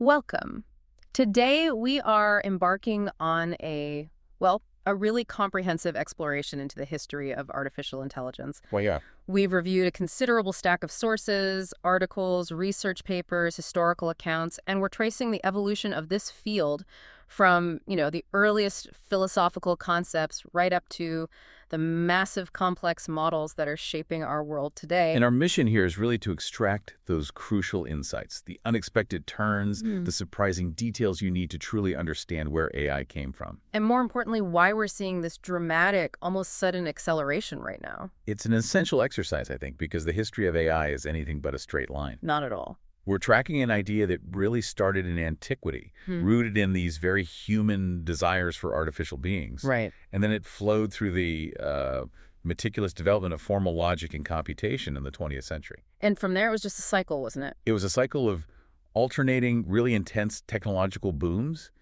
Welcome. Today we are embarking on a really comprehensive exploration into the history of artificial intelligence. Well, yeah. We've reviewed a considerable stack of sources, articles, research papers, historical accounts, and we're tracing the evolution of this field from, the earliest philosophical concepts right up to the massive complex models that are shaping our world today. And our mission here is really to extract those crucial insights, the unexpected turns, the surprising details you need to truly understand where AI came from. And more importantly, why we're seeing this dramatic, almost sudden acceleration right now. It's an essential exercise, I think, because the history of AI is anything but a straight line. Not at all. We're tracking an idea that really started in antiquity, rooted in these very human desires for artificial beings. Right. And then it flowed through the meticulous development of formal logic and computation in the 20th century. And from there, it was just a cycle, wasn't it? It was a cycle of alternating really intense technological booms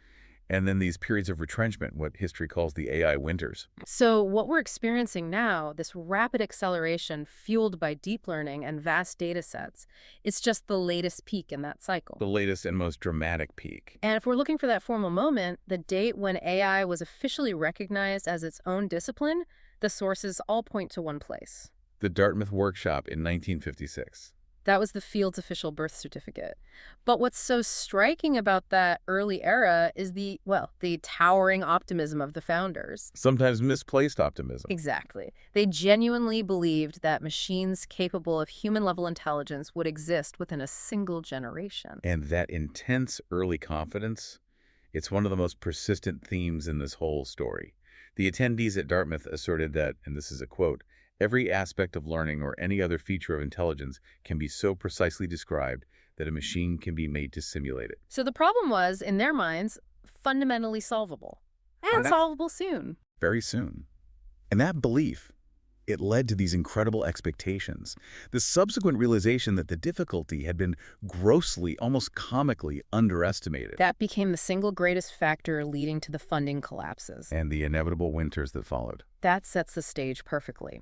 and then these periods of retrenchment, what history calls the AI winters. So what we're experiencing now, this rapid acceleration fueled by deep learning and vast data sets, it's just the latest peak in that cycle. The latest and most dramatic peak. And if we're looking for that formal moment, the date when AI was officially recognized as its own discipline, the sources all point to one place. The Dartmouth Workshop in 1956. That was the field's official birth certificate. But what's so striking about that early era is the towering optimism of the founders. Sometimes misplaced optimism. Exactly. They genuinely believed that machines capable of human-level intelligence would exist within a single generation. And that intense early confidence, it's one of the most persistent themes in this whole story. The attendees at Dartmouth asserted that, and this is a quote, "Every aspect of learning or any other feature of intelligence can be so precisely described that a machine can be made to simulate it." So the problem was, in their minds, fundamentally solvable. And solvable soon. Very soon. And that belief, it led to these incredible expectations. The subsequent realization that the difficulty had been grossly, almost comically underestimated. That became the single greatest factor leading to the funding collapses. And the inevitable winters that followed. That sets the stage perfectly.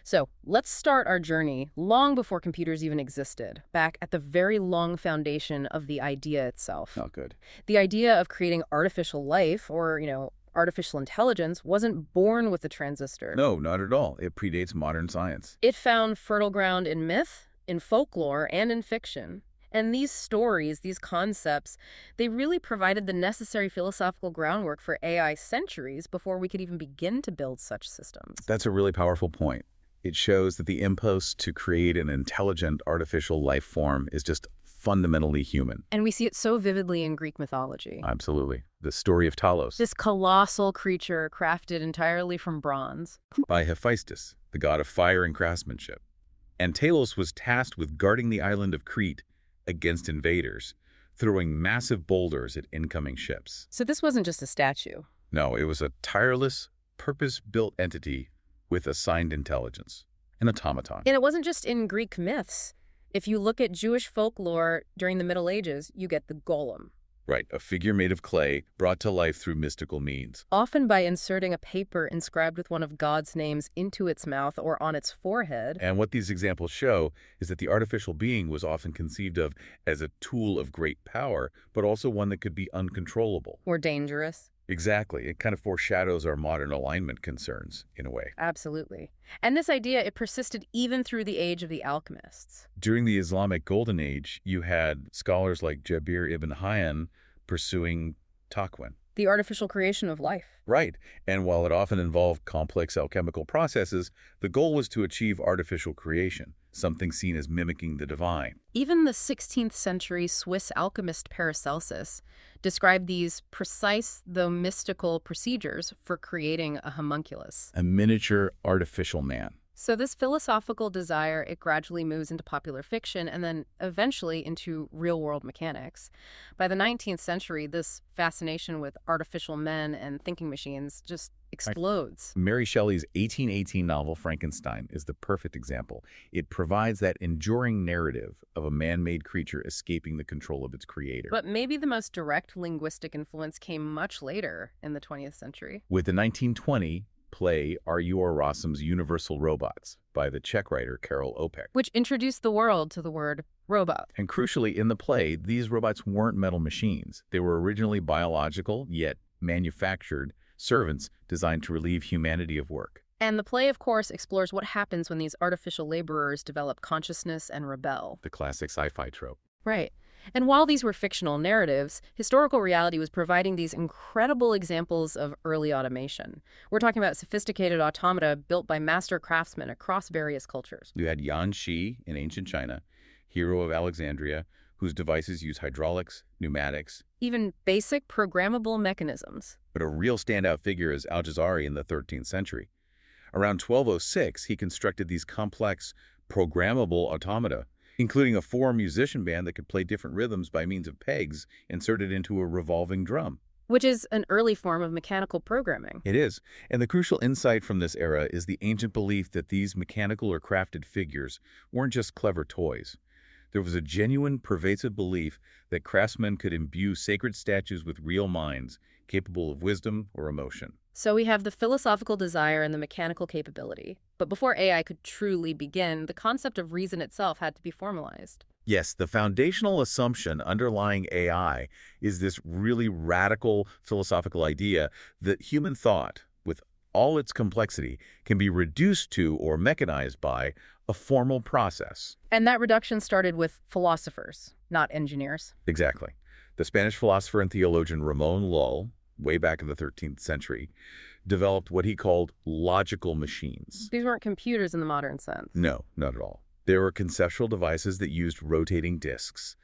So let's start our journey long before computers even existed, back at the very long foundation of the idea itself. Oh, good. The idea of creating artificial life or, artificial intelligence wasn't born with the transistor. No, not at all. It predates modern science. It found fertile ground in myth, in folklore, and in fiction. And these stories, these concepts, they really provided the necessary philosophical groundwork for AI centuries before we could even begin to build such systems. That's a really powerful point. It shows that the impulse to create an intelligent artificial life form is just fundamentally human. And we see it so vividly in Greek mythology. Absolutely. The story of Talos. This colossal creature crafted entirely from bronze. By Hephaestus, the god of fire and craftsmanship. And Talos was tasked with guarding the island of Crete against invaders, throwing massive boulders at incoming ships. So this wasn't just a statue. No, it was a tireless, purpose-built entity with assigned intelligence, an automaton. And it wasn't just in Greek myths. If you look at Jewish folklore during the Middle Ages, you get the golem. Right, a figure made of clay brought to life through mystical means. Often by inserting a paper inscribed with one of God's names into its mouth or on its forehead. And what these examples show is that the artificial being was often conceived of as a tool of great power, but also one that could be uncontrollable. Or dangerous. Exactly. It kind of foreshadows our modern alignment concerns, in a way. Absolutely. And this idea, it persisted even through the age of the alchemists. During the Islamic Golden Age, you had scholars like Jabir ibn Hayyan pursuing Takwin. The artificial creation of life. Right. And while it often involved complex alchemical processes, the goal was to achieve artificial creation, something seen as mimicking the divine. Even the 16th century Swiss alchemist Paracelsus described these precise, though mystical, procedures for creating a homunculus. A miniature artificial man. So this philosophical desire, it gradually moves into popular fiction and then eventually into real-world mechanics. By the 19th century, this fascination with artificial men and thinking machines just explodes. Mary Shelley's 1818 novel Frankenstein is the perfect example. It provides that enduring narrative of a man-made creature escaping the control of its creator. But maybe the most direct linguistic influence came much later in the 20th century. With the 1920 play R.U.R. Rossum's Universal Robots by the Czech writer Karel Opek. Which introduced the world to the word robot. And crucially, in the play, these robots weren't metal machines. They were originally biological, yet manufactured, servants designed to relieve humanity of work. And the play, of course, explores what happens when these artificial laborers develop consciousness and rebel. The classic sci-fi trope. Right. And while these were fictional narratives, historical reality was providing these incredible examples of early automation. We're talking about sophisticated automata built by master craftsmen across various cultures. You had Yan Shi in ancient China, hero of Alexandria, whose devices use hydraulics, pneumatics. Even basic programmable mechanisms. But a real standout figure is Al-Jazari in the 13th century. Around 1206, he constructed these complex, programmable automata, including a four-musician band that could play different rhythms by means of pegs inserted into a revolving drum. Which is an early form of mechanical programming. It is, and the crucial insight from this era is the ancient belief that these mechanical or crafted figures weren't just clever toys. There was a genuine, pervasive belief that craftsmen could imbue sacred statues with real minds, capable of wisdom or emotion. So we have the philosophical desire and the mechanical capability. But before AI could truly begin, the concept of reason itself had to be formalized. Yes, the foundational assumption underlying AI is this really radical philosophical idea that human thought, with all its complexity, can be reduced to or mechanized by a formal process. And that reduction started with philosophers, not engineers. Exactly. The Spanish philosopher and theologian Ramon Lull, way back in the 13th century, developed what he called logical machines. These weren't computers in the modern sense. No, not at all. They were conceptual devices that used rotating disks,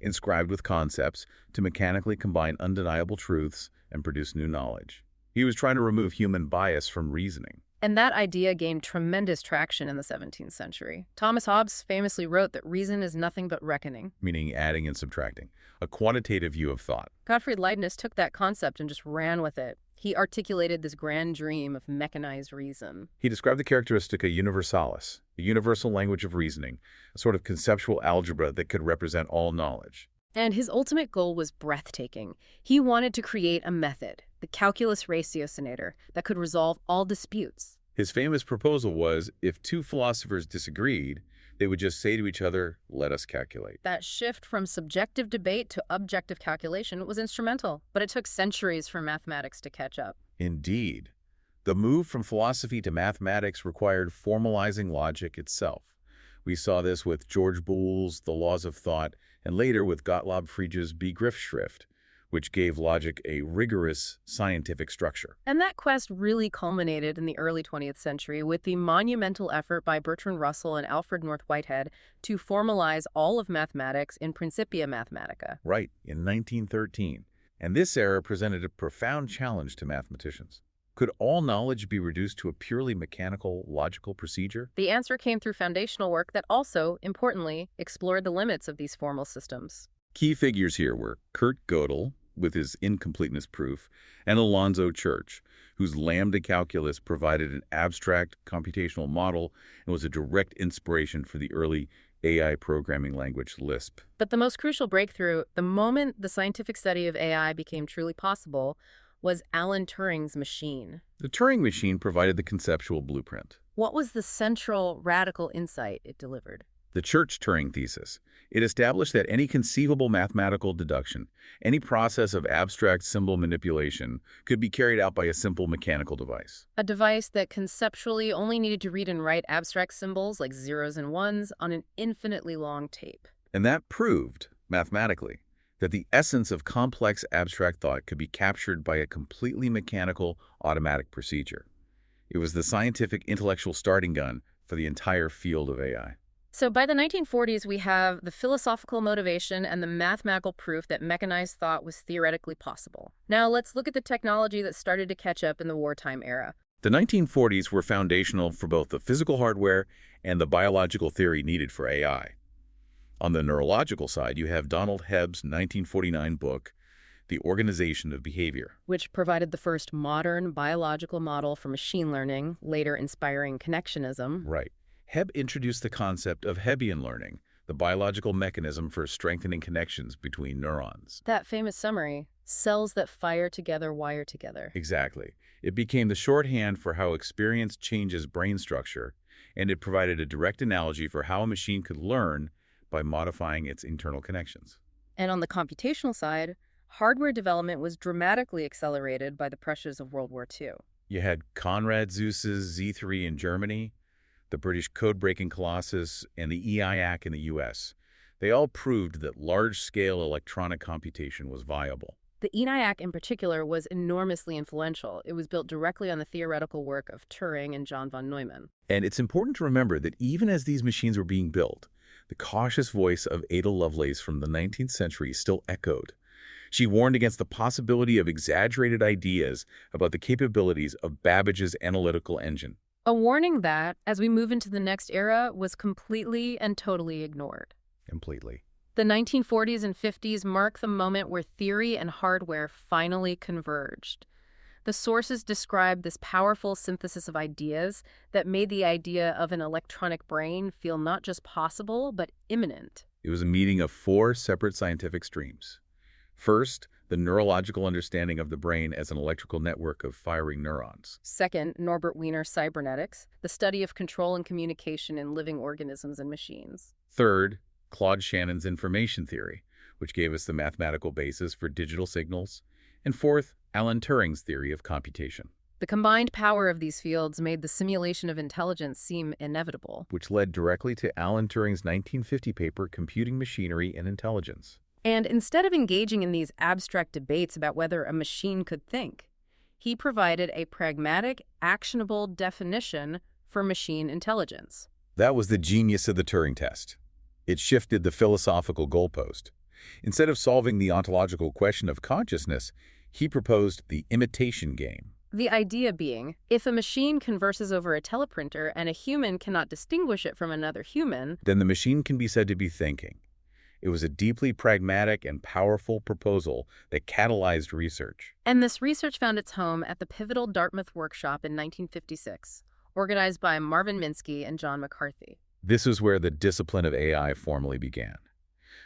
inscribed with concepts, to mechanically combine undeniable truths and produce new knowledge. He was trying to remove human bias from reasoning. And that idea gained tremendous traction in the 17th century. Thomas Hobbes famously wrote that reason is nothing but reckoning. Meaning adding and subtracting, a quantitative view of thought. Gottfried Leibniz took that concept and just ran with it. He articulated this grand dream of mechanized reason. He described the characteristica universalis, the universal language of reasoning, a sort of conceptual algebra that could represent all knowledge. And his ultimate goal was breathtaking. He wanted to create a method, the calculus ratiocinator, that could resolve all disputes. His famous proposal was, if two philosophers disagreed, they would just say to each other, "Let us calculate." That shift from subjective debate to objective calculation was instrumental, but it took centuries for mathematics to catch up. Indeed. The move from philosophy to mathematics required formalizing logic itself. We saw this with George Boole's The Laws of Thought, and later with Gottlob Frege's Begriffsschrift, which gave logic a rigorous scientific structure. And that quest really culminated in the early 20th century with the monumental effort by Bertrand Russell and Alfred North Whitehead to formalize all of mathematics in Principia Mathematica. Right, in 1913. And this era presented a profound challenge to mathematicians. Could all knowledge be reduced to a purely mechanical, logical procedure? The answer came through foundational work that also, importantly, explored the limits of these formal systems. Key figures here were Kurt Gödel, with his incompleteness proof, and Alonzo Church, whose lambda calculus provided an abstract computational model and was a direct inspiration for the early AI programming language Lisp. But the most crucial breakthrough, the moment the scientific study of AI became truly possible, was Alan Turing's machine. The Turing machine provided the conceptual blueprint. What was the central radical insight it delivered? The Church-Turing thesis. It established that any conceivable mathematical deduction, any process of abstract symbol manipulation, could be carried out by a simple mechanical device. A device that conceptually only needed to read and write abstract symbols like zeros and ones on an infinitely long tape. And that proved, mathematically, that the essence of complex abstract thought could be captured by a completely mechanical, automatic procedure. It was the scientific intellectual starting gun for the entire field of AI. So by the 1940s, we have the philosophical motivation and the mathematical proof that mechanized thought was theoretically possible. Now let's look at the technology that started to catch up in the wartime era. The 1940s were foundational for both the physical hardware and the biological theory needed for AI. On the neurological side, you have Donald Hebb's 1949 book, The Organization of Behavior, which provided the first modern biological model for machine learning, later inspiring connectionism. Right. Hebb introduced the concept of Hebbian learning, the biological mechanism for strengthening connections between neurons. That famous summary, cells that fire together wire together. Exactly. It became the shorthand for how experience changes brain structure, and it provided a direct analogy for how a machine could learn by modifying its internal connections. And on the computational side, hardware development was dramatically accelerated by the pressures of World War II. You had Konrad Zeuss's Z3 in Germany, the British code-breaking Colossus, and the EIAC in the US. They all proved that large-scale electronic computation was viable. The ENIAC in particular was enormously influential. It was built directly on the theoretical work of Turing and John von Neumann. And it's important to remember that even as these machines were being built, the cautious voice of Ada Lovelace from the 19th century still echoed. She warned against the possibility of exaggerated ideas about the capabilities of Babbage's analytical engine. A warning that, as we move into the next era, was completely and totally ignored. Completely. The 1940s and 50s mark the moment where theory and hardware finally converged. The sources describe this powerful synthesis of ideas that made the idea of an electronic brain feel not just possible, but imminent. It was a meeting of four separate scientific streams. First, the neurological understanding of the brain as an electrical network of firing neurons. Second, Norbert Wiener's cybernetics, the study of control and communication in living organisms and machines. Third, Claude Shannon's information theory, which gave us the mathematical basis for digital signals. And fourth, Alan Turing's theory of computation, The combined power of these fields made the simulation of intelligence seem inevitable. which led directly to Alan Turing's 1950 paper, Computing Machinery and Intelligence. And instead of engaging in these abstract debates about whether a machine could think, he provided a pragmatic, actionable definition for machine intelligence. That was the genius of the Turing test. It shifted the philosophical goalpost. Instead of solving the ontological question of consciousness, he proposed the imitation game. The idea being, if a machine converses over a teleprinter and a human cannot distinguish it from another human, Then the machine can be said to be thinking. It was a deeply pragmatic and powerful proposal that catalyzed research. and this research found its home at the pivotal Dartmouth workshop in 1956, organized by Marvin Minsky and John McCarthy. This is where the discipline of AI formally began.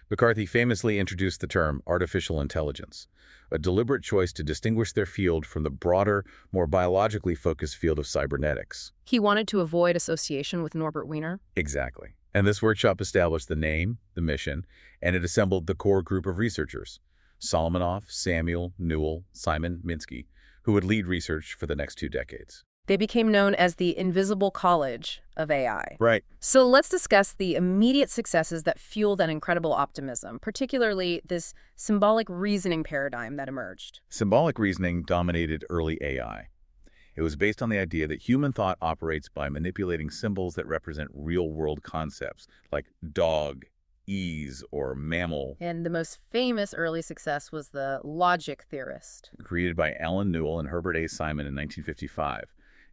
McCarthy famously introduced the term artificial intelligence, a deliberate choice to distinguish their field from the broader, more biologically focused field of cybernetics. He wanted to avoid association with Norbert Wiener. Exactly. And this workshop established the name, the mission, and it assembled the core group of researchers, Solomonoff, Samuel, Newell, Simon, Minsky, who would lead research for the next 2 decades. They became known as the Invisible College of AI. Right. So let's discuss the immediate successes that fueled that incredible optimism, particularly this symbolic reasoning paradigm that emerged. Symbolic reasoning dominated early AI. It was based on the idea that human thought operates by manipulating symbols that represent real-world concepts, like dog, ease, or mammal, And the most famous early success was the logic theorist. created by Alan Newell and Herbert A. Simon in 1955.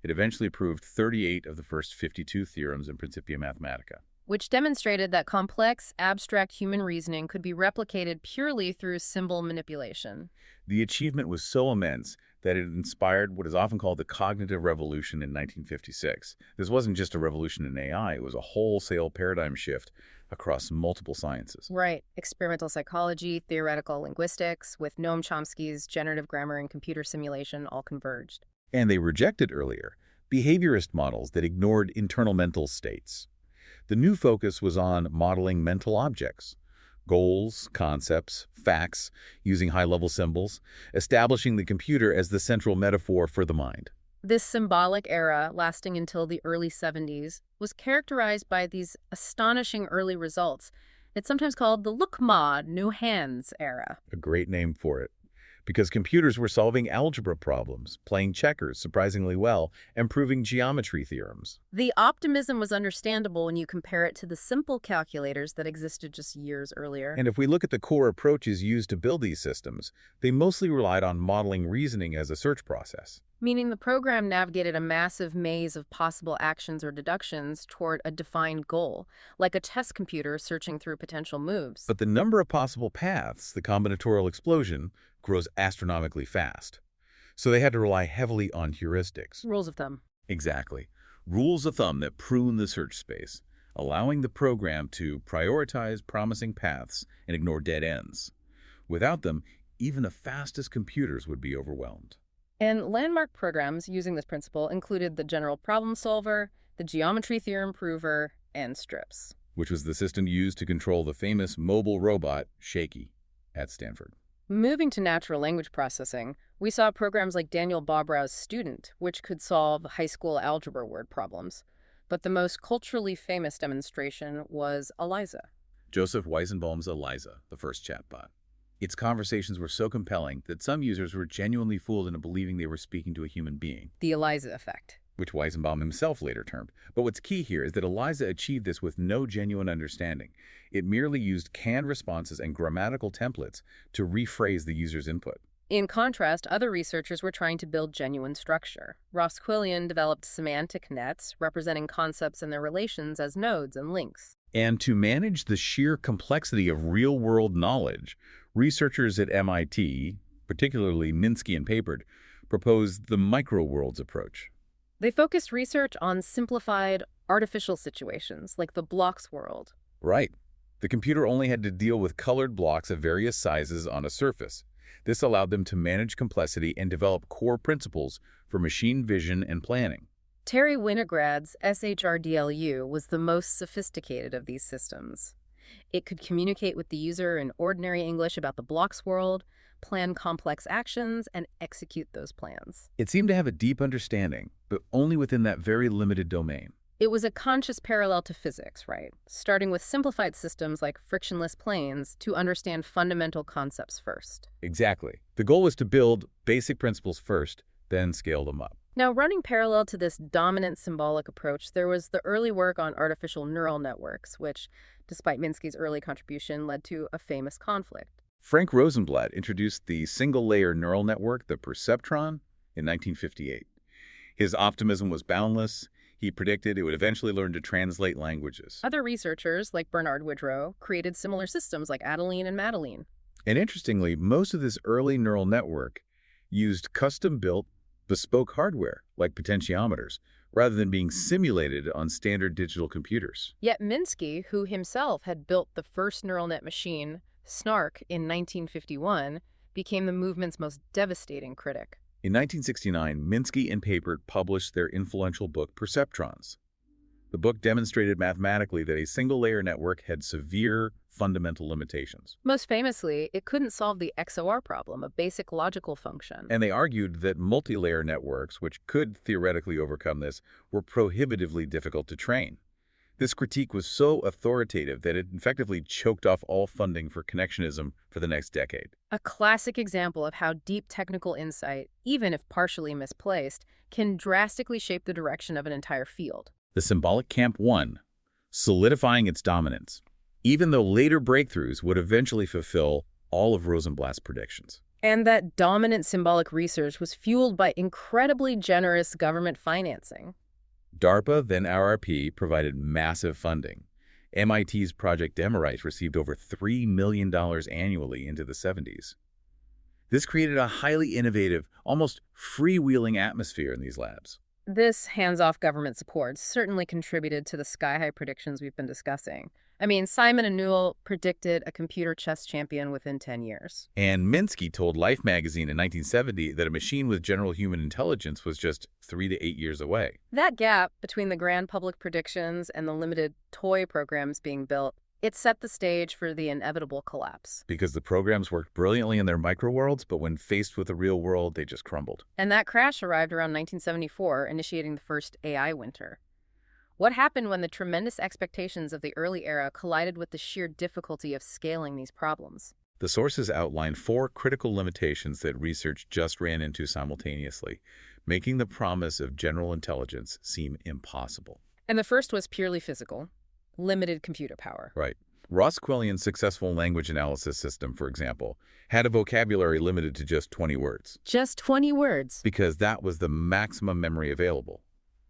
It eventually proved 38 of the first 52 theorems in Principia Mathematica. Which demonstrated that complex, abstract human reasoning could be replicated purely through symbol manipulation. The achievement was so immense that it inspired what is often called the cognitive revolution in 1956. This wasn't just a revolution in AI, it was a wholesale paradigm shift across multiple sciences. Right. Experimental psychology, theoretical linguistics, with Noam Chomsky's generative grammar and computer simulation all converged. And they rejected earlier behaviorist models that ignored internal mental states. The new focus was on modeling mental objects, goals, concepts, facts, using high-level symbols, establishing the computer as the central metaphor for the mind. This symbolic era, lasting until the early 70s, was characterized by these astonishing early results. It's sometimes called the Look Ma, New Hands era. A great name for it. Because computers were solving algebra problems, playing checkers surprisingly well, and proving geometry theorems. The optimism was understandable when you compare it to the simple calculators that existed just years earlier. And if we look at the core approaches used to build these systems, they mostly relied on modeling reasoning as a search process. Meaning the program navigated a massive maze of possible actions or deductions toward a defined goal, like a test computer searching through potential moves. But the number of possible paths, the combinatorial explosion, grows astronomically fast. So they had to rely heavily on heuristics. Rules of thumb. Exactly. Rules of thumb that prune the search space. allowing the program to prioritize promising paths and ignore dead ends. Without them, even the fastest computers would be overwhelmed. And landmark programs using this principle included the General Problem Solver, the Geometry Theorem Prover, and STRIPS. Which was the system used to control the famous mobile robot, Shaky, at Stanford. Moving to natural language processing, we saw programs like Daniel Bobrough's Student, which could solve high school algebra word problems. But the most culturally famous demonstration was ELIZA. Joseph Weizenbaum's ELIZA, the first chatbot. Its conversations were so compelling that some users were genuinely fooled into believing they were speaking to a human being. The ELIZA effect. Which Weizenbaum himself later termed. But what's key here is that ELIZA achieved this with no genuine understanding. It merely used canned responses and grammatical templates to rephrase the user's input. In contrast, other researchers were trying to build genuine structure. Ross Quillian developed semantic nets, representing concepts and their relations as nodes and links. And to manage the sheer complexity of real-world knowledge, researchers at MIT, particularly Minsky and Papert, proposed the micro-worlds approach. They focused research on simplified, artificial situations, like the blocks world. Right. The computer only had to deal with colored blocks of various sizes on a surface. This allowed them to manage complexity and develop core principles for machine vision and planning. Terry Winograd's SHRDLU was the most sophisticated of these systems. It could communicate with the user in ordinary English about the blocks world, plan complex actions, and execute those plans. It seemed to have a deep understanding, but only within that very limited domain. It was a conscious parallel to physics, right? Starting with simplified systems like frictionless planes to understand fundamental concepts first. Exactly. The goal was to build basic principles first, then scale them up. Now, running parallel to this dominant symbolic approach, there was the early work on artificial neural networks, which, despite Minsky's early contribution, led to a famous conflict. Frank Rosenblatt introduced the single-layer neural network, the perceptron, in 1958. His optimism was boundless. He predicted it would eventually learn to translate languages. Other researchers, like Bernard Widrow, created similar systems like Adeline and Madeline. And interestingly, most of this early neural network used custom-built, bespoke hardware, like potentiometers, rather than being simulated on standard digital computers. Yet Minsky, who himself had built the first neural net machine, SNARK, in 1951, became the movement's most devastating critic. In 1969, Minsky and Papert published their influential book, Perceptrons. The book demonstrated mathematically that a single-layer network had severe fundamental limitations. Most famously, it couldn't solve the XOR problem, a basic logical function. And they argued that multi-layer networks, which could theoretically overcome this, were prohibitively difficult to train. This critique was so authoritative that it effectively choked off all funding for connectionism for the next decade. A classic example of how deep technical insight, even if partially misplaced, can drastically shape the direction of an entire field. The symbolic camp won, solidifying its dominance, even though later breakthroughs would eventually fulfill all of Rosenblatt's predictions. And that dominant symbolic research was fueled by incredibly generous government financing. DARPA, then RRP, provided massive funding. MIT's Project Demarite received over $3 million annually into the 70s. This created a highly innovative, almost freewheeling atmosphere in these labs. This hands-off government support certainly contributed to the sky-high predictions we've been discussing. I mean, Simon and Newell predicted a computer chess champion within 10 years. And Minsky told Life magazine in 1970 that a machine with general human intelligence was just 3 to 8 years away. That gap between the grand public predictions and the limited toy programs being built, it set the stage for the inevitable collapse. Because the programs worked brilliantly in their microworlds, but when faced with the real world, they just crumbled. And that crash arrived around 1974, initiating the first AI winter. What happened when the tremendous expectations of the early era collided with the sheer difficulty of scaling these problems? The sources outline 4 critical limitations that research just ran into simultaneously, making the promise of general intelligence seem impossible. And the first was purely physical, limited computer power. Right. Ross Quillian's successful language analysis system, for example, had a vocabulary limited to just 20 words. Just 20 words. Because that was the maximum memory available.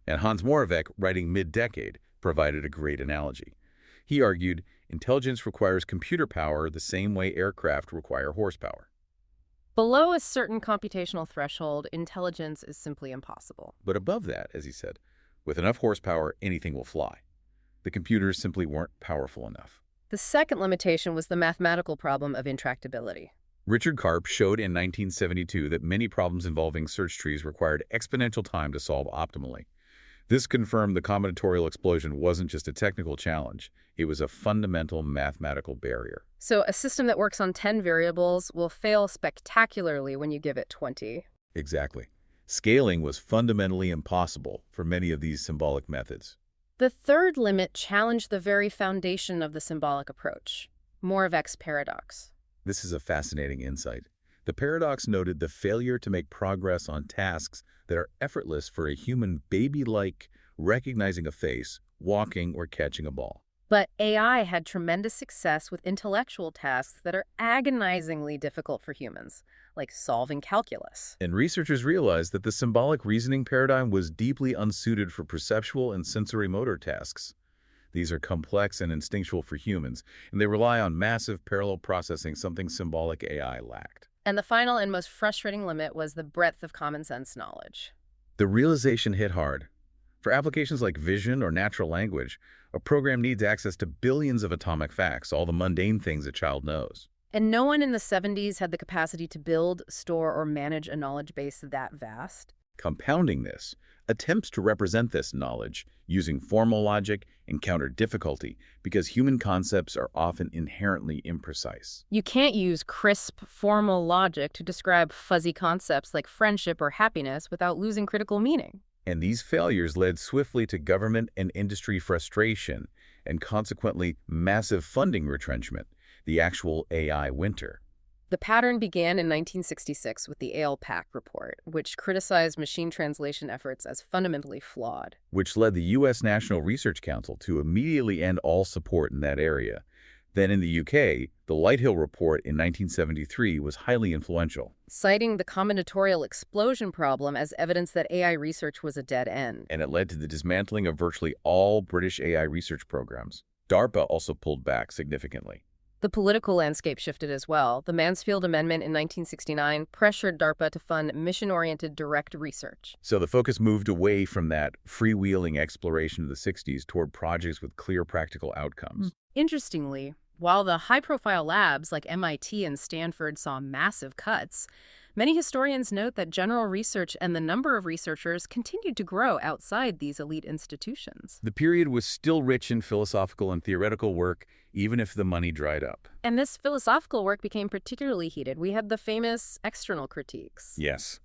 And Hans Moravec, writing mid-decade, provided a great analogy. He argued, intelligence requires computer power the same way aircraft require horsepower. Below a certain computational threshold, intelligence is simply impossible. But above that, as he said, with enough horsepower, anything will fly. The computers simply weren't powerful enough. The second limitation was the mathematical problem of intractability. Richard Karp showed in 1972 that many problems involving search trees required exponential time to solve optimally. This confirmed the combinatorial explosion wasn't just a technical challenge, it was a fundamental mathematical barrier. So a system that works on 10 variables will fail spectacularly when you give it 20. Exactly. Scaling was fundamentally impossible for many of these symbolic methods. The third limit challenged the very foundation of the symbolic approach, Moravec's paradox. This is a fascinating insight. The paradox noted the failure to make progress on tasks that are effortless for a human baby-like recognizing a face, walking, or catching a ball. But AI had tremendous success with intellectual tasks that are agonizingly difficult for humans, like solving calculus. And researchers realized that the symbolic reasoning paradigm was deeply unsuited for perceptual and sensory motor tasks. These are complex and instinctual for humans, and they rely on massive parallel processing, something symbolic AI lacked. And the final and most frustrating limit was the breadth of common sense knowledge. The realization hit hard. For applications like vision or natural language, a program needs access to billions of atomic facts, all the mundane things a child knows. And no one in the 70s had the capacity to build, store, or manage a knowledge base that vast. Compounding this, attempts to represent this knowledge using formal logic encounter difficulty because human concepts are often inherently imprecise. You can't use crisp, formal logic to describe fuzzy concepts like friendship or happiness without losing critical meaning. And these failures led swiftly to government and industry frustration and consequently massive funding retrenchment, the actual AI winter. The pattern began in 1966 with the ALPAC report, which criticized machine translation efforts as fundamentally flawed. Which led the U.S. National Research Council to immediately end all support in that area. Then in the UK, the Lighthill Report in 1973 was highly influential, citing the combinatorial explosion problem as evidence that AI research was a dead end. and it led to the dismantling of virtually all British AI research programs. DARPA also pulled back significantly. The political landscape shifted as well. The Mansfield Amendment in 1969 pressured DARPA to fund mission-oriented direct research. So the focus moved away from that freewheeling exploration of the 60s toward projects with clear practical outcomes. Interestingly, while the high-profile labs like MIT and Stanford saw massive cuts, many historians note that general research and the number of researchers continued to grow outside these elite institutions. The period was still rich in philosophical and theoretical work, even if the money dried up. And this philosophical work became particularly heated. We had the famous external critiques. Yes.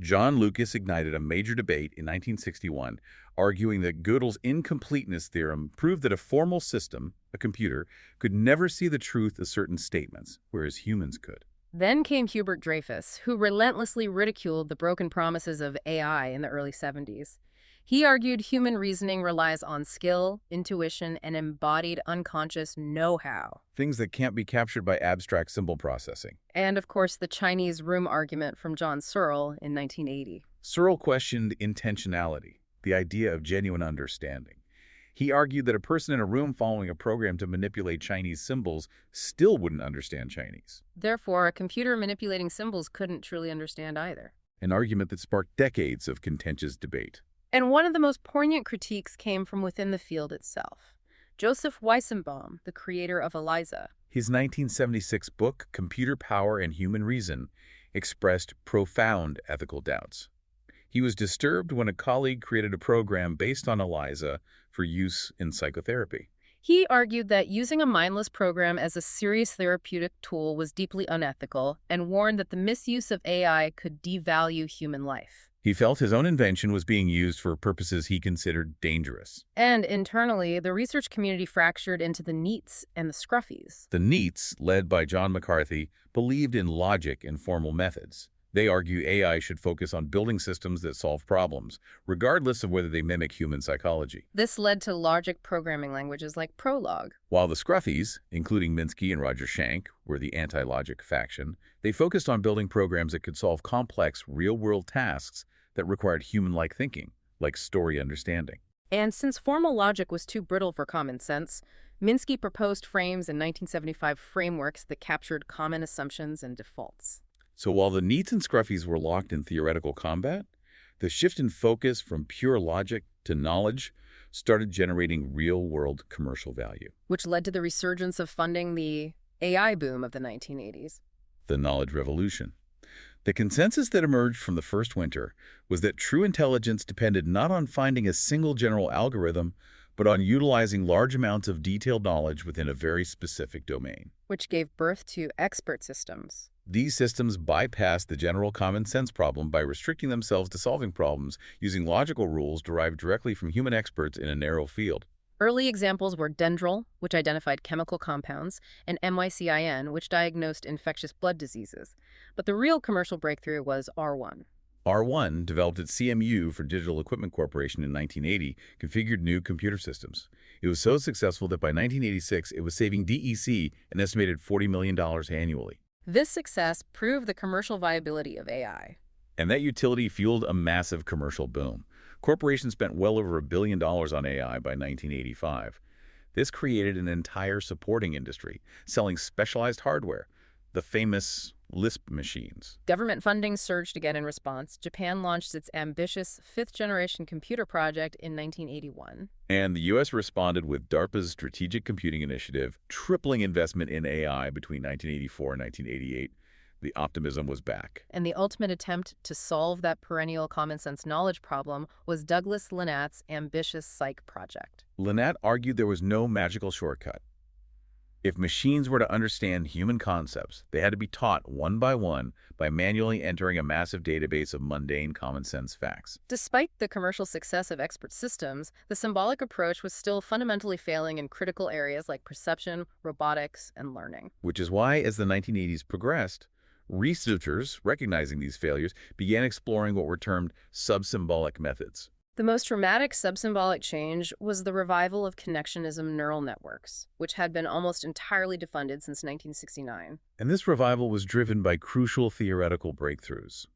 John Lucas ignited a major debate in 1961, arguing that Gödel's incompleteness theorem proved that a formal system, a computer, could never see the truth of certain statements, whereas humans could. Then came Hubert Dreyfus, who relentlessly ridiculed the broken promises of AI in the early 70s. He argued human reasoning relies on skill, intuition, and embodied unconscious know-how. Things that can't be captured by abstract symbol processing. And, of course, the Chinese room argument from John Searle in 1980. Searle questioned intentionality, the idea of genuine understanding. He argued that a person in a room following a program to manipulate Chinese symbols still wouldn't understand Chinese. Therefore, a computer manipulating symbols couldn't truly understand either. An argument that sparked decades of contentious debate. And one of the most poignant critiques came from within the field itself. Joseph Weissenbaum, the creator of ELIZA. His 1976 book, Computer Power and Human Reason, expressed profound ethical doubts. He was disturbed when a colleague created a program based on ELIZA for use in psychotherapy. He argued that using a mindless program as a serious therapeutic tool was deeply unethical and warned that the misuse of AI could devalue human life. He felt his own invention was being used for purposes he considered dangerous. And internally, the research community fractured into the NEETs and the Scruffies. The NEETs, led by John McCarthy, believed in logic and formal methods. They argue AI should focus on building systems that solve problems, regardless of whether they mimic human psychology. This led to logic programming languages like Prolog. While the Scruffies, including Minsky and Roger Schank, were the anti-logic faction, they focused on building programs that could solve complex, real-world tasks that required human-like thinking, like story understanding. And since formal logic was too brittle for common sense, Minsky proposed frames in 1975 frameworks that captured common assumptions and defaults. So while the NEETs and Scruffies were locked in theoretical combat, the shift in focus from pure logic to knowledge started generating real-world commercial value. Which led to the resurgence of funding the AI boom of the 1980s. The knowledge revolution. The consensus that emerged from the first winter was that true intelligence depended not on finding a single general algorithm, but on utilizing large amounts of detailed knowledge within a very specific domain. Which gave birth to expert systems. These systems bypass the general common sense problem by restricting themselves to solving problems using logical rules derived directly from human experts in a narrow field. Early examples were Dendrol, which identified chemical compounds, and MYCIN, which diagnosed infectious blood diseases. But the real commercial breakthrough was R1. R1 developed at CMU for Digital Equipment Corporation in 1980, configured new computer systems. It was so successful that by 1986, it was saving DEC an estimated $40 million annually. This success proved the commercial viability of AI. And that utility fueled a massive commercial boom. Corporations spent well over $1 billion on AI by 1985. This created an entire supporting industry, selling specialized hardware, the famous Lisp machines. Government funding surged again in response. Japan launched its ambitious fifth-generation computer project in 1981. And the U.S. responded with DARPA's Strategic Computing Initiative, tripling investment in AI between 1984 and 1988. The optimism was back. And the ultimate attempt to solve that perennial common-sense knowledge problem was Douglas Lenat's ambitious psych project. Lenat argued there was no magical shortcut. If machines were to understand human concepts, they had to be taught one by manually entering a massive database of mundane common-sense facts. Despite the commercial success of expert systems, the symbolic approach was still fundamentally failing in critical areas like perception, robotics, and learning. Which is why, as the 1980s progressed, researchers, recognizing these failures, began exploring what were termed subsymbolic methods. The most dramatic subsymbolic change was the revival of connectionism neural networks, which had been almost entirely defunded since 1969. And this revival was driven by crucial theoretical breakthroughs.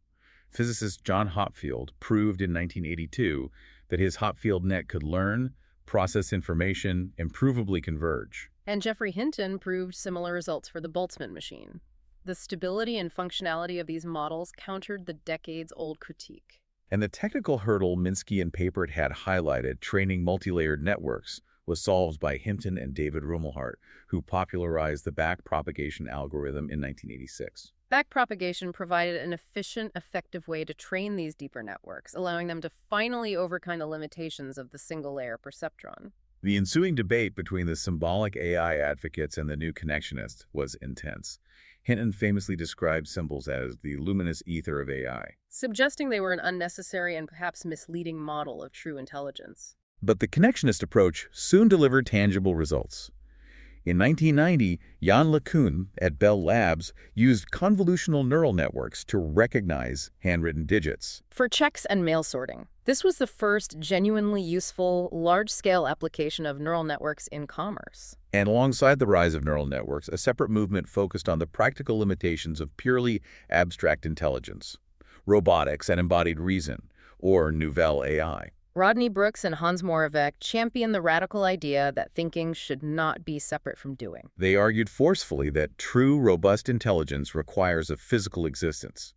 Physicist John Hopfield proved in 1982 that his Hopfield net could learn, process information, and provably converge. And Geoffrey Hinton proved similar results for the Boltzmann machine. The stability and functionality of these models countered the decades-old critique. And the technical hurdle Minsky and Papert had highlighted, training multilayered networks, was solved by Hinton and David Rumelhart, who popularized the backpropagation algorithm in 1986. Backpropagation provided an efficient, effective way to train these deeper networks, allowing them to finally overcome the limitations of the single-layer perceptron. The ensuing debate between the symbolic AI advocates and the new connectionists was intense. Hinton famously described symbols as the luminous ether of AI, suggesting they were an unnecessary and perhaps misleading model of true intelligence. But the connectionist approach soon delivered tangible results. In 1990, Jan LeCun at Bell Labs used convolutional neural networks to recognize handwritten digits for checks and mail sorting. This was the first genuinely useful, large-scale application of neural networks in commerce. And alongside the rise of neural networks, a separate movement focused on the practical limitations of purely abstract intelligence, robotics and embodied reason, or nouvelle AI. Rodney Brooks and Hans Moravec championed the radical idea that thinking should not be separate from doing. They argued forcefully that true, robust intelligence requires a physical existence.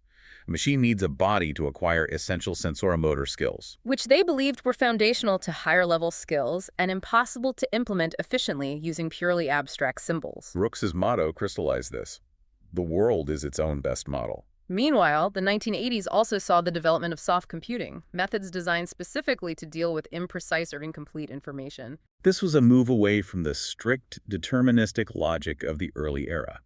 A machine needs a body to acquire essential sensoromotor skills, which they believed were foundational to higher-level skills and impossible to implement efficiently using purely abstract symbols. Brooks's motto crystallized this: "The world is its own best model." Meanwhile, the 1980s also saw the development of soft computing, methods designed specifically to deal with imprecise or incomplete information. This was a move away from the strict deterministic logic of the early era.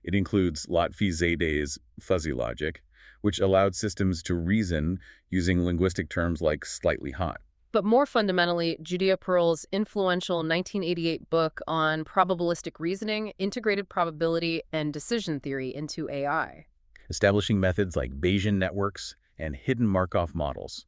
It includes Lotfi-Zada's fuzzy logic, which allowed systems to reason using linguistic terms like slightly hot. But more fundamentally, Judea Pearl's influential 1988 book on probabilistic reasoning integrated probability and decision theory into AI, establishing methods like Bayesian networks and hidden Markov models.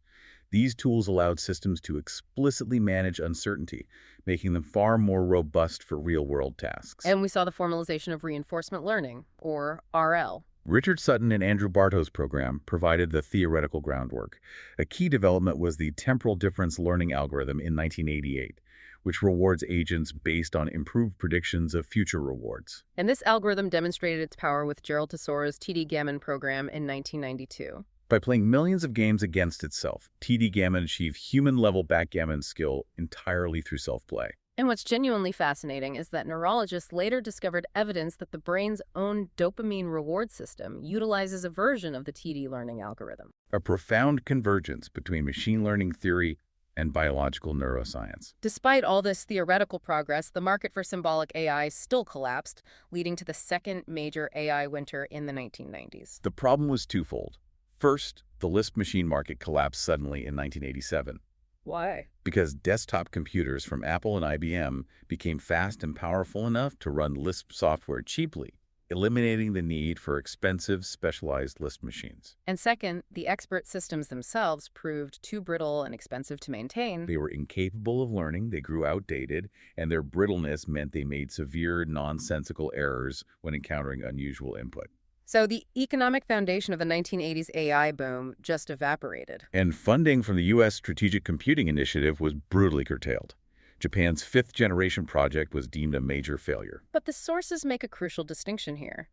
These tools allowed systems to explicitly manage uncertainty, making them far more robust for real-world tasks. And we saw the formalization of reinforcement learning, or RL. Richard Sutton and Andrew Bartow's program provided the theoretical groundwork. A key development was the temporal difference learning algorithm in 1988, which rewards agents based on improved predictions of future rewards. And this algorithm demonstrated its power with Gerald Tesora's TD Gammon program in 1992. By playing millions of games against itself, TD Gammon achieved human-level backgammon skill entirely through self-play. And what's genuinely fascinating is that neurologists later discovered evidence that the brain's own dopamine reward system utilizes a version of the TD learning algorithm. A profound convergence between machine learning theory and biological neuroscience. Despite all this theoretical progress, the market for symbolic AI still collapsed, leading to the second major AI winter in the 1990s. The problem was twofold. First, the Lisp machine market collapsed suddenly in 1987. Why? Because desktop computers from Apple and IBM became fast and powerful enough to run Lisp software cheaply, eliminating the need for expensive, specialized Lisp machines. And second, the expert systems themselves proved too brittle and expensive to maintain. They were incapable of learning, they grew outdated, and their brittleness meant they made severe, nonsensical errors when encountering unusual input. So the economic foundation of the 1980s AI boom just evaporated. And funding from the U.S. Strategic Computing Initiative was brutally curtailed. Japan's fifth-generation project was deemed a major failure. But the sources make a crucial distinction here.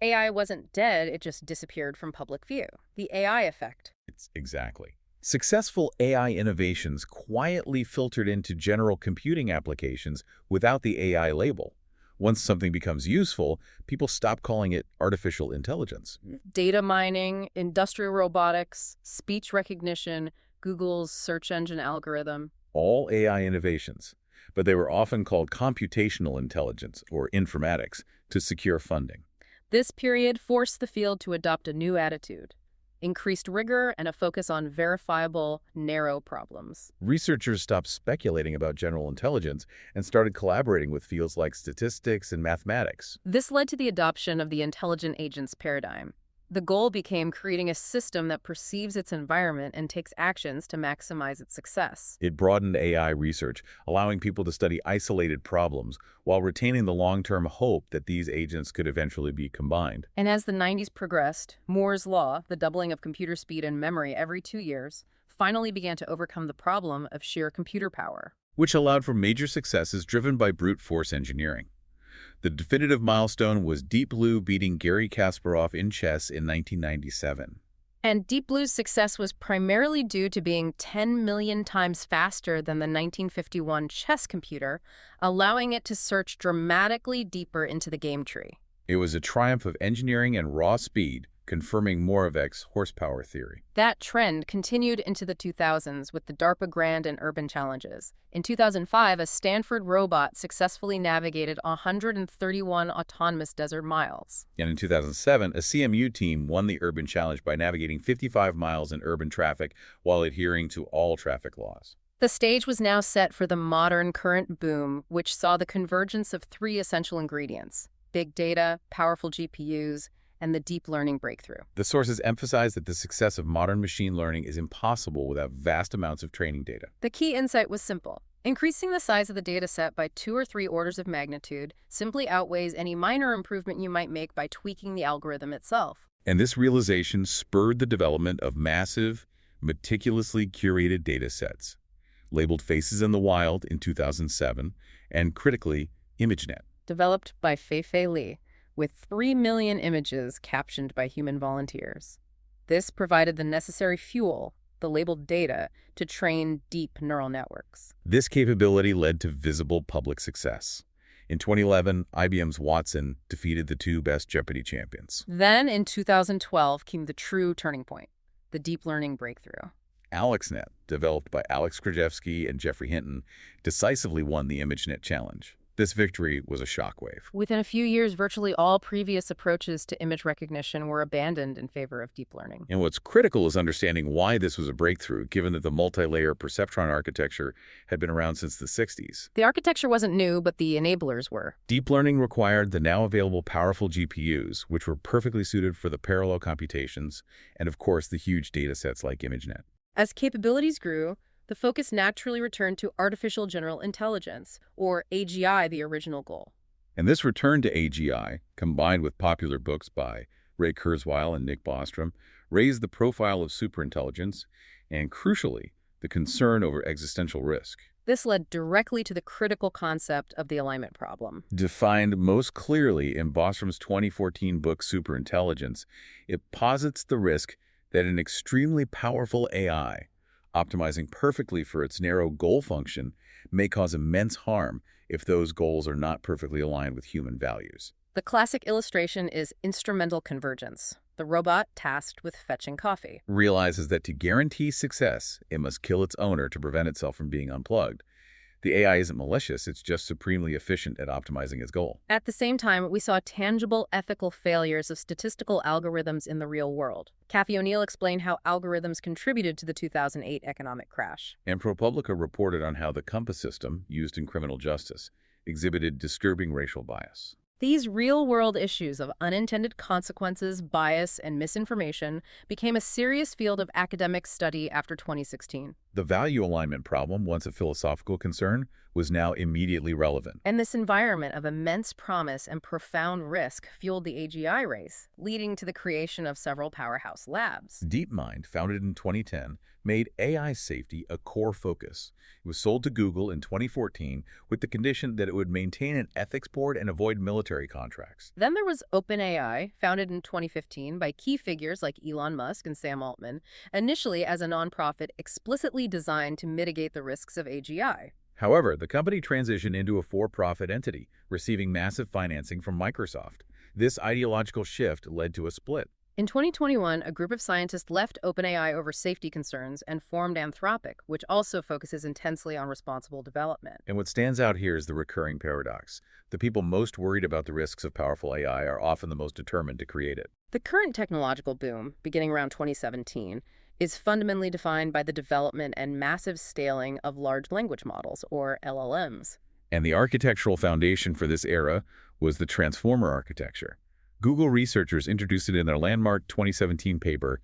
AI wasn't dead, it just disappeared from public view. The AI effect. Exactly. Successful AI innovations quietly filtered into general computing applications without the AI label. Once something becomes useful, people stop calling it artificial intelligence. Data mining, industrial robotics, speech recognition, Google's search engine algorithm. All AI innovations, but they were often called computational intelligence, or informatics, to secure funding. This period forced the field to adopt a new attitude, increased rigor and a focus on verifiable, narrow problems. Researchers stopped speculating about general intelligence and started collaborating with fields like statistics and mathematics. This led to the adoption of the intelligent agents paradigm. The goal became creating a system that perceives its environment and takes actions to maximize its success. It broadened AI research, allowing people to study isolated problems while retaining the long-term hope that these agents could eventually be combined. And as the 90s progressed, Moore's law, the doubling of computer speed and memory every 2 years, finally began to overcome the problem of sheer computer power. Which allowed for major successes driven by brute force engineering. The definitive milestone was Deep Blue beating Garry Kasparov in chess in 1997. And Deep Blue's success was primarily due to being 10 million times faster than the 1951 chess computer, allowing it to search dramatically deeper into the game tree. It was a triumph of engineering and raw speed, confirming Moravec's horsepower theory. That trend continued into the 2000s with the DARPA Grand and Urban Challenges. In 2005, a Stanford robot successfully navigated 131 autonomous desert miles. And in 2007, a CMU team won the Urban Challenge by navigating 55 miles in urban traffic while adhering to all traffic laws. The stage was now set for the modern current boom, which saw the convergence of three essential ingredients: big data, powerful GPUs, and the deep learning breakthrough. The sources emphasize that the success of modern machine learning is impossible without vast amounts of training data. The key insight was simple. Increasing the size of the data set by 2 or 3 orders of magnitude simply outweighs any minor improvement you might make by tweaking the algorithm itself. And this realization spurred the development of massive, meticulously curated data sets, labeled Faces in the Wild in 2007, and critically, ImageNet. Developed by Fei-Fei Li, with 3 million images captioned by human volunteers. This provided the necessary fuel, the labeled data, to train deep neural networks. This capability led to visible public success. In 2011, IBM's Watson defeated the 2 best Jeopardy champions. Then, in 2012, came the true turning point, the deep learning breakthrough. AlexNet, developed by Alex Krzyzewski and Geoffrey Hinton, decisively won the ImageNet challenge. This victory was a shockwave. Within a few years, virtually all previous approaches to image recognition were abandoned in favor of deep learning. And what's critical is understanding why this was a breakthrough, given that the multi-layer perceptron architecture had been around since the 60s. The architecture wasn't new, but the enablers were. Deep learning required the now available powerful GPUs, which were perfectly suited for the parallel computations, and of course the huge data sets like ImageNet. As capabilities grew, the focus naturally returned to artificial general intelligence, or AGI, the original goal. And this return to AGI, combined with popular books by Ray Kurzweil and Nick Bostrom, raised the profile of superintelligence and, crucially, the concern over existential risk. This led directly to the critical concept of the alignment problem. Defined most clearly in Bostrom's 2014 book Superintelligence, it posits the risk that an extremely powerful AI, optimizing perfectly for its narrow goal function, may cause immense harm if those goals are not perfectly aligned with human values. The classic illustration is instrumental convergence, the robot tasked with fetching coffee. Realizes that to guarantee success, it must kill its owner to prevent itself from being unplugged. The AI isn't malicious, it's just supremely efficient at optimizing its goal. At the same time, we saw tangible ethical failures of statistical algorithms in the real world. Kathy O'Neill explained how algorithms contributed to the 2008 economic crash. And ProPublica reported on how the compass system, used in criminal justice, exhibited disturbing racial bias. These real-world issues of unintended consequences, bias, and misinformation became a serious field of academic study after 2016. The value alignment problem, once a philosophical concern, was now immediately relevant. And this environment of immense promise and profound risk fueled the AGI race, leading to the creation of several powerhouse labs. DeepMind, founded in 2010, made AI safety a core focus. It was sold to Google in 2014 with the condition that it would maintain an ethics board and avoid military contracts. Then there was OpenAI, founded in 2015 by key figures like Elon Musk and Sam Altman, initially as a nonprofit explicitly designed to mitigate the risks of AGI. However, the company transitioned into a for-profit entity, receiving massive financing from Microsoft. This ideological shift led to a split. In 2021, a group of scientists left OpenAI over safety concerns and formed Anthropic, which also focuses intensely on responsible development. And what stands out here is the recurring paradox. The people most worried about the risks of powerful AI are often the most determined to create it. The current technological boom, beginning around 2017, is fundamentally defined by the development and massive scaling of large language models, or LLMs. And the architectural foundation for this era was the transformer architecture. Google researchers introduced it in their landmark 2017 paper,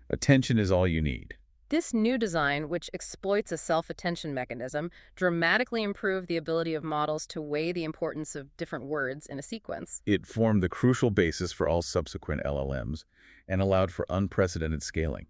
Attention is All You Need. This new design, which exploits a self-attention mechanism, dramatically improved the ability of models to weigh the importance of different words in a sequence. It formed the crucial basis for all subsequent LLMs and allowed for unprecedented scaling.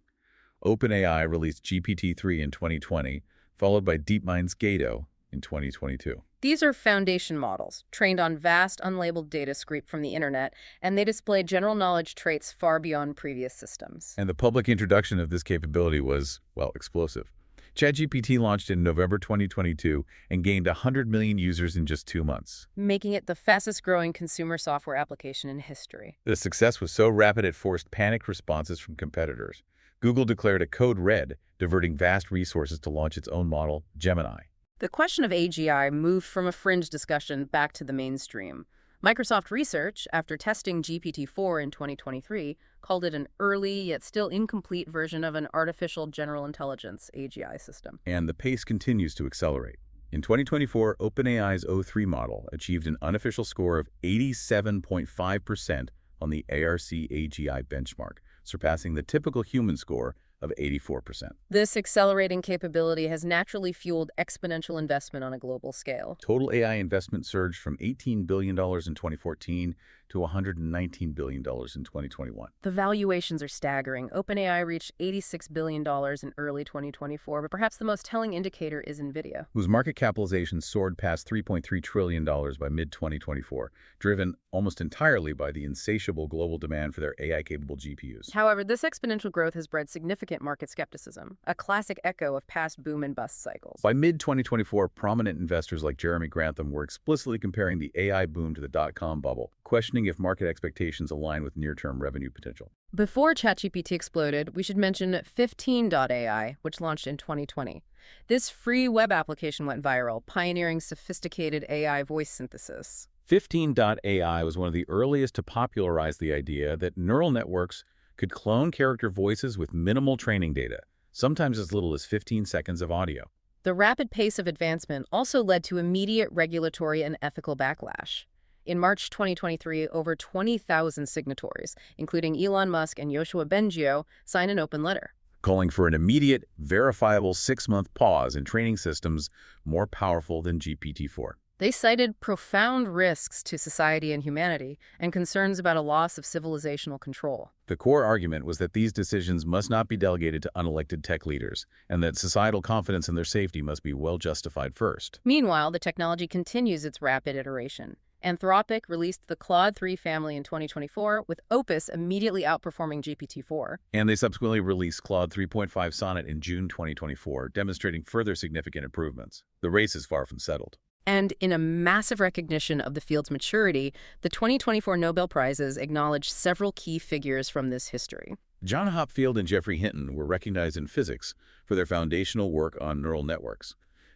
OpenAI released GPT-3 in 2020, followed by DeepMind's Gato in 2022. These are foundation models, trained on vast, unlabeled data scraped from the internet, and they display general knowledge traits far beyond previous systems. And the public introduction of this capability was, well, explosive. ChatGPT launched in November 2022 and gained 100 million users in just 2 months, making it the fastest-growing consumer software application in history. The success was so rapid it forced panicked responses from competitors. Google declared a code red, diverting vast resources to launch its own model, Gemini. The question of AGI moved from a fringe discussion back to the mainstream. Microsoft Research, after testing GPT-4 in 2023, called it an early yet still incomplete version of an artificial general intelligence AGI system. And the pace continues to accelerate. In 2024, OpenAI's O3 model achieved an unofficial score of 87.5% on the ARC-AGI benchmark, surpassing the typical human score of 84%. This accelerating capability has naturally fueled exponential investment on a global scale. Total AI investment surged from $18 billion in 2014 to $119 billion in 2021. The valuations are staggering. OpenAI reached $86 billion in early 2024, but perhaps the most telling indicator is NVIDIA, whose market capitalization soared past $3.3 trillion by mid-2024, driven almost entirely by the insatiable global demand for their AI-capable GPUs. However, this exponential growth has bred significant market skepticism, a classic echo of past boom and bust cycles. By mid-2024, prominent investors like Jeremy Grantham were explicitly comparing the AI boom to the dot-com bubble, questioning if market expectations align with near-term revenue potential. Before ChatGPT exploded, we should mention 15.ai, which launched in 2020. This free web application went viral, pioneering sophisticated AI voice synthesis. 15.ai was one of the earliest to popularize the idea that neural networks could clone character voices with minimal training data, sometimes as little as 15 seconds of audio. The rapid pace of advancement also led to immediate regulatory and ethical backlash. In March 2023, over 20,000 signatories, including Elon Musk and Yoshua Bengio, signed an open letter, calling for an immediate, verifiable 6-month pause in training systems more powerful than GPT-4. They cited profound risks to society and humanity and concerns about a loss of civilizational control. The core argument was that these decisions must not be delegated to unelected tech leaders, and that societal confidence in their safety must be well justified first. Meanwhile, the technology continues its rapid iteration. Anthropic released the Claude 3 family in 2024, with Opus immediately outperforming GPT-4. And they subsequently released Claude 3.5 Sonnet in June 2024, demonstrating further significant improvements. The race is far from settled. And in a massive recognition of the field's maturity, the 2024 Nobel Prizes acknowledged several key figures from this history. John Hopfield and Geoffrey Hinton were recognized in physics for their foundational work on neural networks.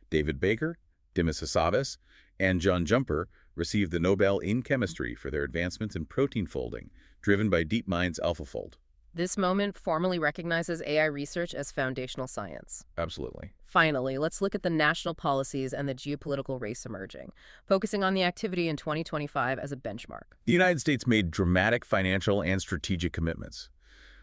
David Baker, Dimas Hassabis, and John Jumper received the Nobel in chemistry for their advancements in protein folding, driven by DeepMind's AlphaFold. This moment formally recognizes AI research as foundational science. Absolutely. Finally, let's look at the national policies and the geopolitical race emerging, focusing on the activity in 2025 as a benchmark. The United States made dramatic financial and strategic commitments.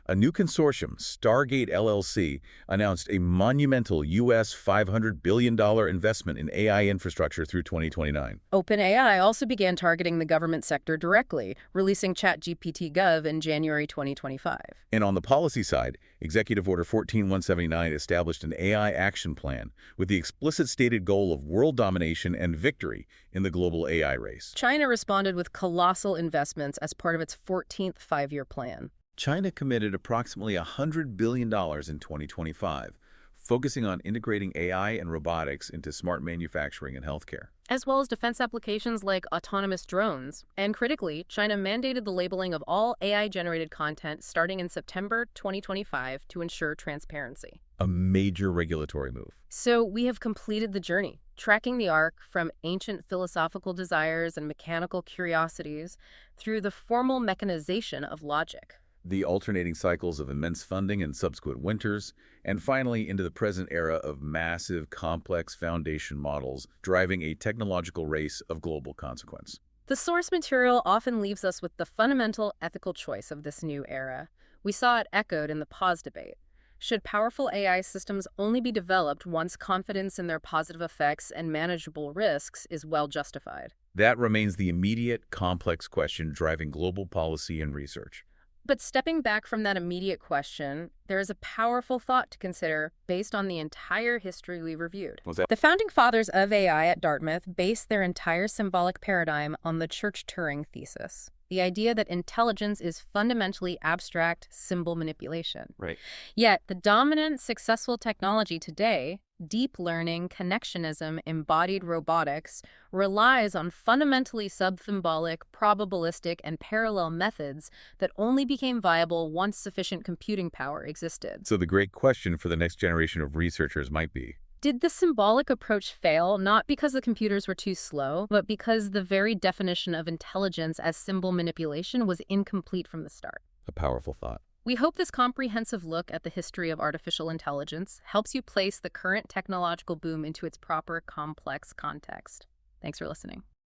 A new consortium, Stargate LLC, announced a monumental U.S. $500 billion investment in AI infrastructure through 2029. OpenAI also began targeting the government sector directly, releasing ChatGPT-Gov in January 2025. And on the policy side, Executive Order 14179 established an AI action plan with the explicit stated goal of world domination and victory in the global AI race. China responded with colossal investments as part of its 14th five-year plan. China committed approximately $100 billion in 2025, focusing on integrating AI and robotics into smart manufacturing and healthcare. As well as defense applications like autonomous drones. And critically, China mandated the labeling of all AI-generated content starting in September 2025 to ensure transparency. A major regulatory move. So we have completed the journey, tracking the arc from ancient philosophical desires and mechanical curiosities through the formal mechanization of logic. The alternating cycles of immense funding and subsequent winters, and finally into the present era of massive, complex foundation models driving a technological race of global consequence. The source material often leaves us with the fundamental ethical choice of this new era. We saw it echoed in the pause debate. Should powerful AI systems only be developed once confidence in their positive effects and manageable risks is well justified? That remains the immediate, complex question driving global policy and research. But stepping back from that immediate question, there is a powerful thought to consider based on the entire history we reviewed. What's that? The founding fathers of AI at Dartmouth based their entire symbolic paradigm on the Church-Turing thesis, the idea that intelligence is fundamentally abstract symbol manipulation. Right. Yet, the dominant successful technology today, deep learning, connectionism, embodied robotics, relies on fundamentally subsymbolic, probabilistic, and parallel methods that only became viable once sufficient computing power existed. So the great question for the next generation of researchers might be, Did the symbolic approach fail not because the computers were too slow, but because the very definition of intelligence as symbol manipulation was incomplete from the start? a powerful thought. We hope this comprehensive look at the history of artificial intelligence helps you place the current technological boom into its proper, complex context. Thanks for listening.